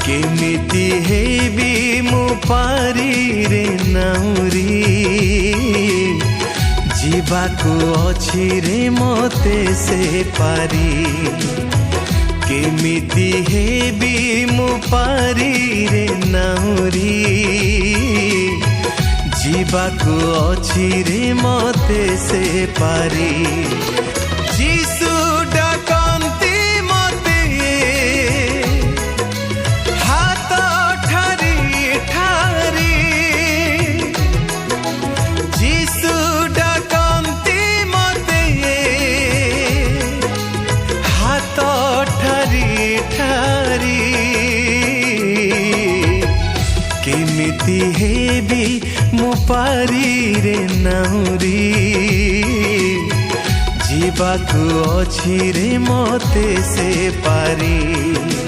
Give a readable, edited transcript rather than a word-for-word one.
केमिति हेबी मु पारी रे नाउरी जीवाकू अछि रे मते से पारी केमिति हेबी मु पारी रे नाउरी जीवाकू अछि रे मते से पारी जीसु डाकंती मते हाथ ठारी ठारी जीसु डाकंती मते हाथ ठारी ठारी केमिति हेबी मु पारी रे नाउरी जीवाकू अछि रे मते से पारी।